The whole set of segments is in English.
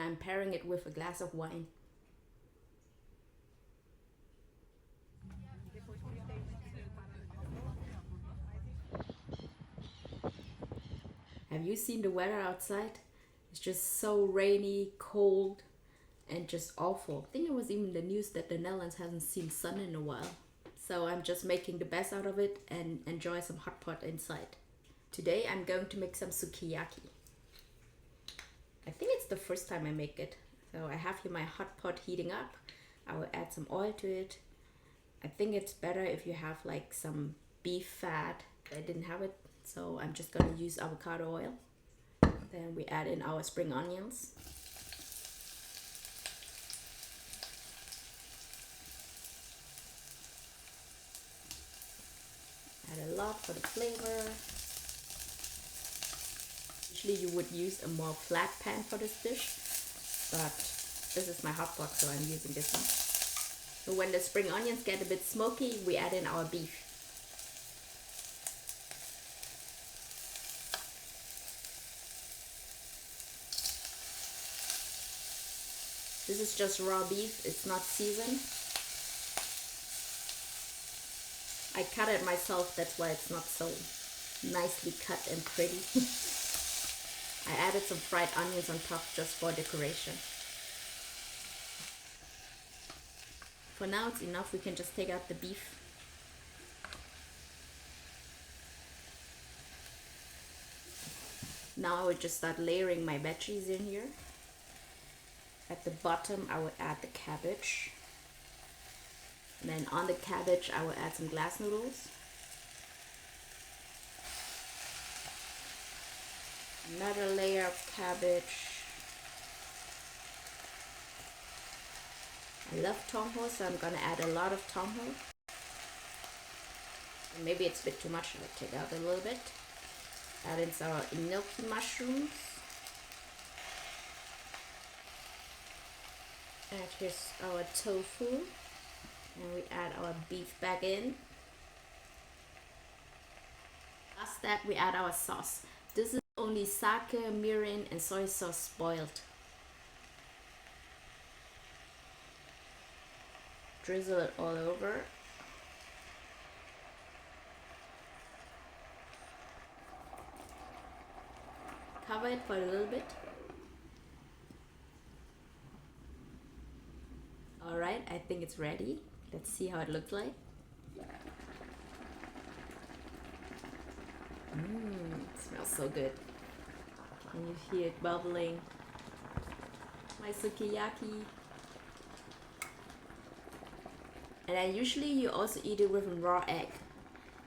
and I'm pairing it with a glass of wine. Have you seen the weather outside? It's just so rainy, cold, and just awful. I think it was even the news that the Netherlands hasn't seen sun in a while. So I'm just making the best out of it and enjoy some hot pot inside. Today I'm going to make some sukiyaki. I think it's the first time I make it. So I have here my hot pot heating up. I will add some oil to it. I think it's better if you have like some beef fat. I didn't have it, so I'm just gonna use avocado oil. Then we add in our spring onions. Add a lot for the flavor. Usually you would use a more flat pan for this dish, but this is my hot pot, so I'm using this one. So when the spring onions get a bit smoky, we add in our beef. This is just raw beef, it's not seasoned. I cut it myself, that's why it's not so nicely cut and pretty. I added some fried onions on top just for decoration. For now it's enough, we can just take out the beef. Now I will just start layering my veggies in here. At the bottom I will add the cabbage. And then on the cabbage I will add some glass noodles. Another layer of cabbage. I love tomho, so I'm gonna add a lot of tomho. And maybe it's a bit too much, I'll take out a little bit. Add in our gnocchi mushrooms. And here's our tofu. And we add our beef back in. After that we add our sauce. This is only sake, mirin and soy sauce boiled. Drizzle it all over. Cover it for a little bit. Alright, I think it's ready. Let's see how it looks like. It smells so good. Can you hear it bubbling? My sukiyaki. And I usually you also eat it with a raw egg.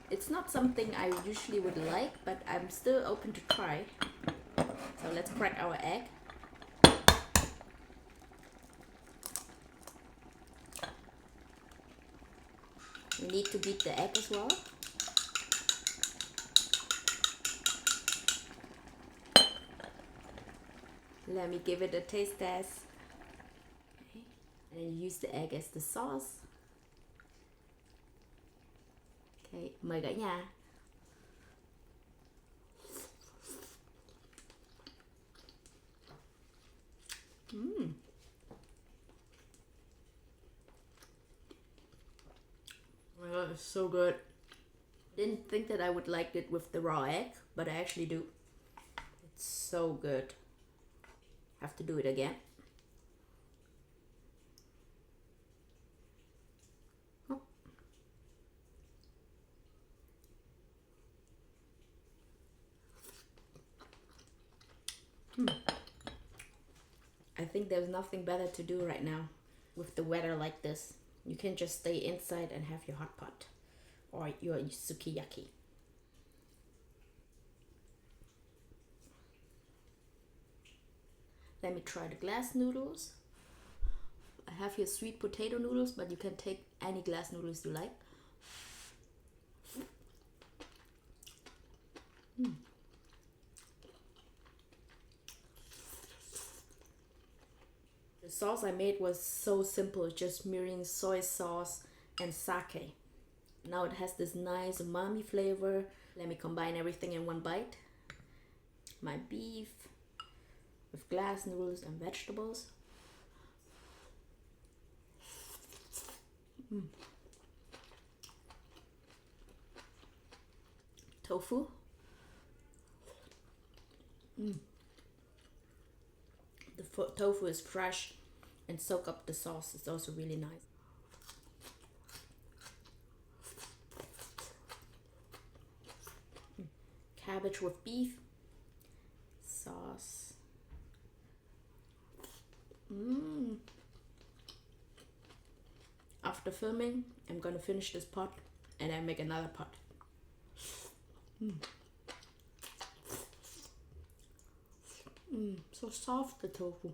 It's not something I usually would like, but I'm still open to try. So let's crack our egg. We need to beat the egg as well. Let me give it a taste test. Okay. And then use the egg as the sauce. Okay, mời cả nhà. Oh my god, it's so good. Didn't think that I would like it with the raw egg, but I actually do. It's so good. Have to do it again. Oh. I think there's nothing better to do right now with the weather like this. You can just stay inside and have your hot pot or your sukiyaki. Let me try the glass noodles. I have here sweet potato noodles, but you can take any glass noodles you like. The sauce I made was so simple, just mirin, soy sauce and sake. Now it has this nice umami flavor. Let me combine everything in one bite. My beef, with glass noodles and vegetables. Tofu. The tofu is fresh and soak up the sauce. It's also really nice. Cabbage with beef sauce. After filming, I'm gonna finish this pot and I make another pot. So soft, the tofu.